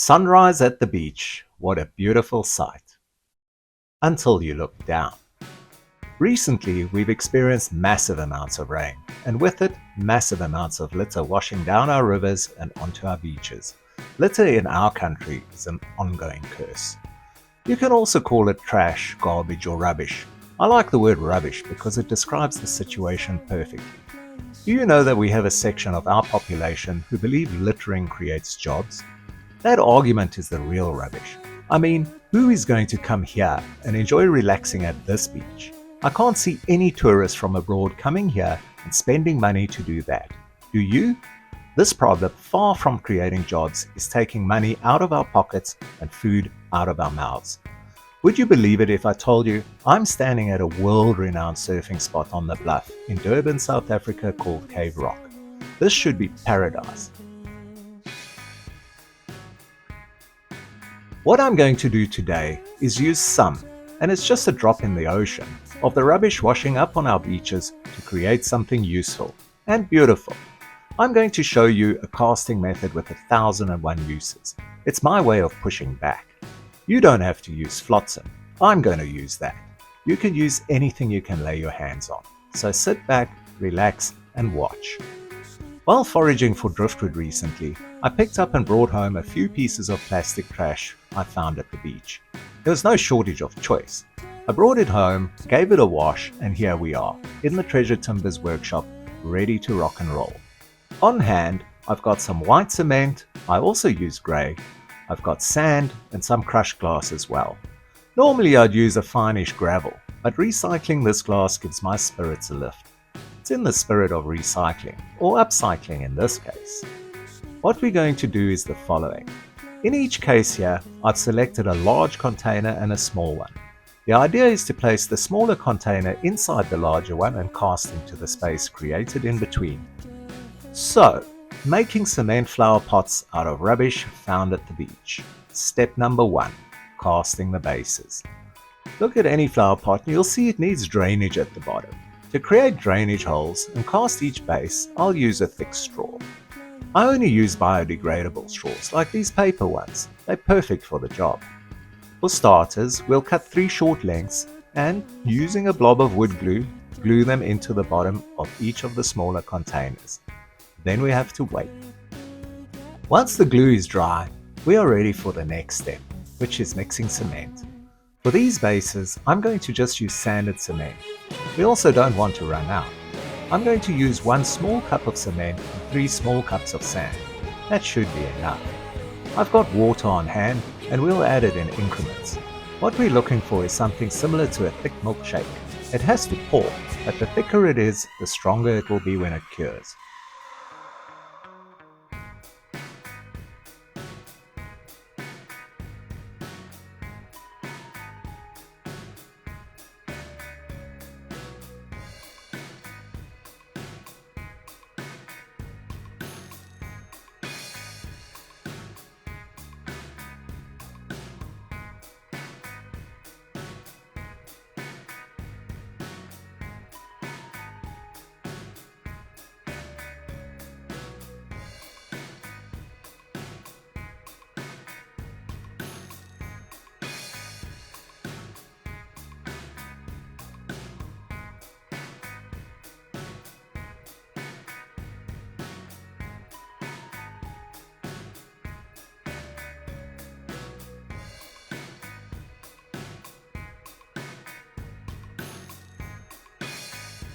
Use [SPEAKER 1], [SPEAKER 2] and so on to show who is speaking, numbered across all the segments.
[SPEAKER 1] Sunrise at the beach, what a beautiful sight. Until you look down. Recently, we've experienced massive amounts of rain, and with it, massive amounts of litter washing down our rivers and onto our beaches. Litter in our country is an ongoing curse. You can also call it trash, garbage, or rubbish. I like the word rubbish because it describes the situation perfectly. Do you know that we have a section of our population who believe littering creates jobs? That argument is the real rubbish. I mean, who is going to come here and enjoy relaxing at this beach? I can't see any tourists from abroad coming here and spending money to do that. Do you? This problem, far from creating jobs, is taking money out of our pockets and food out of our mouths. Would you believe it if I told you I'm standing at a world-renowned surfing spot on the bluff in Durban, South Africa called Cave Rock? This should be paradise. What I'm going to do today is use some, and it's just a drop in the ocean, of the rubbish washing up on our beaches to create something useful and beautiful. I'm going to show you a casting method with 1001 uses. It's my way of pushing back. You don't have to use flotsam. I'm going to use that. You can use anything you can lay your hands on. So sit back, relax, and watch. While foraging for driftwood recently, I picked up and brought home a few pieces of plastic trash I found at the beach. There was no shortage of choice. I brought it home, gave it a wash, and here we are, in the Treasure Timbers workshop, ready to rock and roll. On hand, I've got some white cement, I also use grey, I've got sand and some crushed glass as well. Normally I'd use a finish gravel, but recycling this glass gives my spirits a lift. It's in the spirit of recycling, or upcycling in this case. What we're going to do is the following. In each case here, I've selected a large container and a small one. The idea is to place the smaller container inside the larger one and cast into the space created in between. So, making cement flower pots out of rubbish found at the beach. Step number 1, casting the bases. Look at any flower pot and you'll see it needs drainage at the bottom. To create drainage holes and cast each base, I'll use a thick straw. I only use biodegradable straws like these paper ones. They're perfect for the job. For starters, we'll cut 3 short lengths and, using a blob of wood glue, glue them into the bottom of each of the smaller containers. Then we have to wait. Once the glue is dry, we are ready for the next step, which is mixing cement. For these bases, I'm going to just use sanded cement. We also don't want to run out. I'm going to use 1 small cup of cement and 3 small cups of sand. That should be enough. I've got water on hand and we'll add it in increments. What we're looking for is something similar to a thick milkshake. It has to pour, but the thicker it is, the stronger it will be when it cures.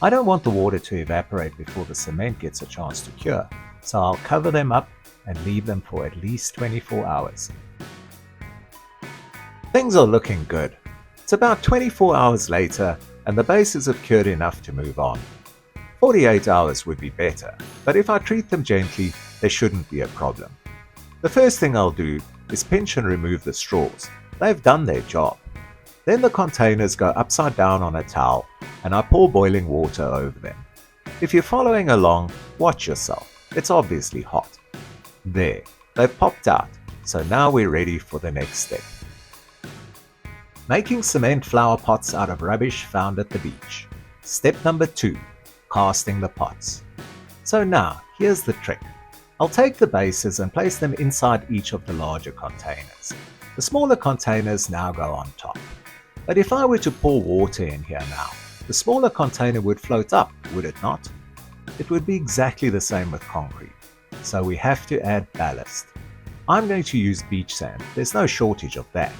[SPEAKER 1] I don't want the water to evaporate before the cement gets a chance to cure, so I'll cover them up and leave them for at least 24 hours. Things are looking good. It's about 24 hours later and the bases have cured enough to move on. 48 hours would be better, but if I treat them gently, there shouldn't be a problem. The first thing I'll do is pinch and remove the straws. They've done their job. Then the containers go upside down on a towel and I pour boiling water over them. If you're following along, watch yourself. It's obviously hot. There, they've popped out, so now we're ready for the next step. Making cement flower pots out of rubbish found at the beach. Step number 2, casting the pots. So now, here's the trick. I'll take the bases and place them inside each of the larger containers. The smaller containers now go on top. But if I were to pour water in here now, the smaller container would float up, would it not? It would be exactly the same with concrete. So we have to add ballast. I'm going to use beach sand, there's no shortage of that.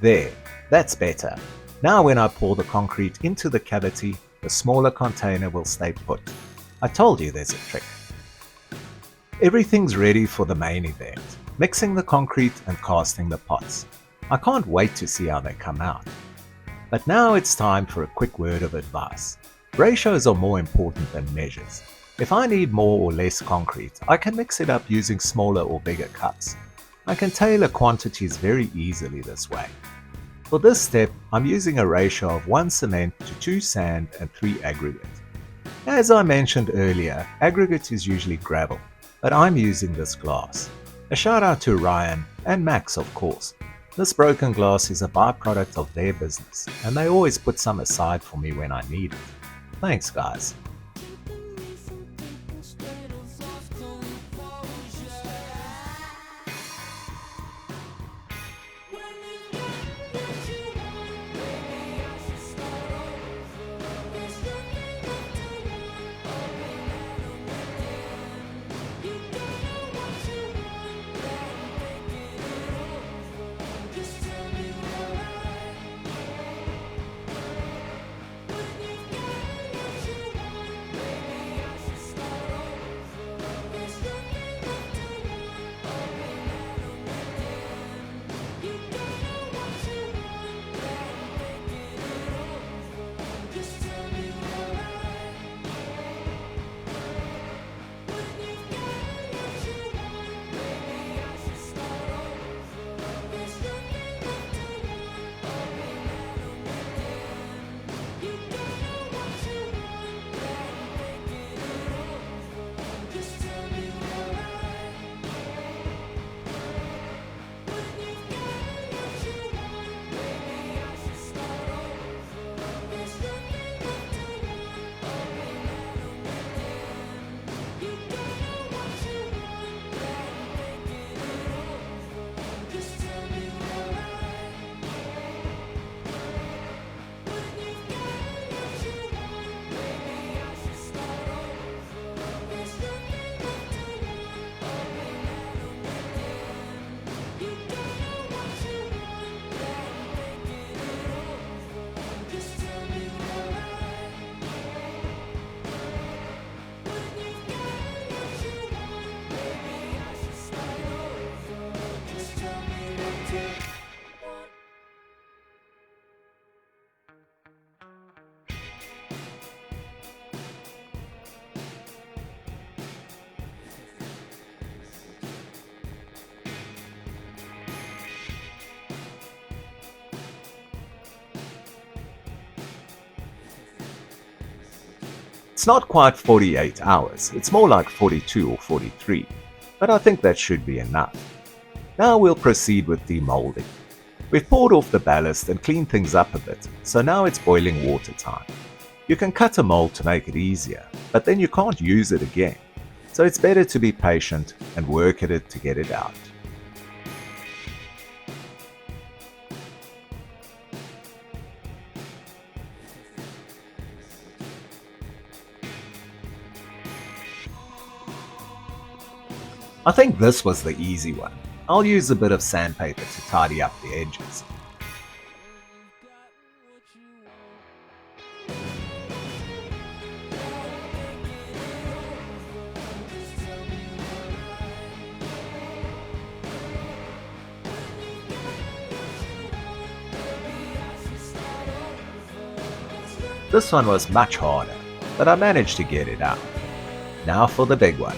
[SPEAKER 1] There, that's better. Now when I pour the concrete into the cavity, the smaller container will stay put. I told you there's a trick. Everything's ready for the main event, mixing the concrete and casting the pots. I can't wait to see how they come out. But now it's time for a quick word of advice. Ratios are more important than measures. If I need more or less concrete, I can mix it up using smaller or bigger cups. I can tailor quantities very easily this way. For this step, I'm using a ratio of 1 cement to 2 sand and 3 aggregate. As I mentioned earlier, aggregate is usually gravel, but I'm using this glass. A shout out to Ryan and Max, of course. This broken glass is a byproduct of their business, and they always put some aside for me when I need it. Thanks, guys. It's not quite 48 hours, it's more like 42 or 43, but I think that should be enough. Now we'll proceed with demolding. We've poured off the ballast and cleaned things up a bit, so now it's boiling water time. You can cut a mold to make it easier, but then you can't use it again, so it's better to be patient and work at it to get it out. I think this was the easy one. I'll use a bit of sandpaper to tidy up the edges. This one was much harder, but I managed to get it out. Now for the big one.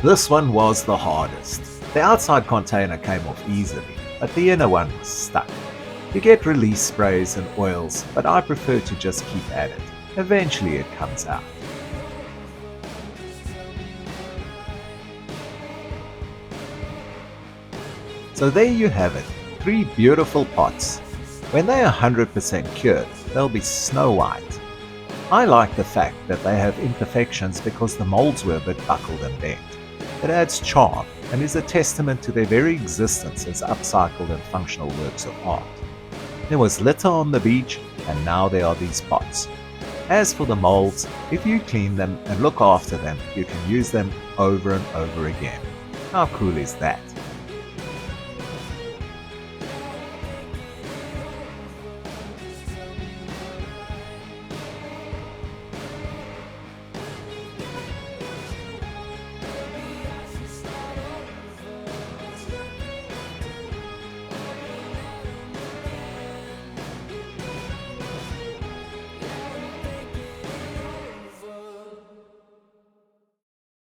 [SPEAKER 1] This one was the hardest. The outside container came off easily, but the inner one was stuck. You get release sprays and oils, but I prefer to just keep at it. Eventually it comes out. So there you have it, 3 beautiful pots. When they are 100% cured, they'll be snow white. I like the fact that they have imperfections because the molds were a bit buckled and bent. It adds charm and is a testament to their very existence as upcycled and functional works of art. There was litter on the beach, and now there are these pots. As for the molds, if you clean them and look after them, you can use them over and over again. How cool is that?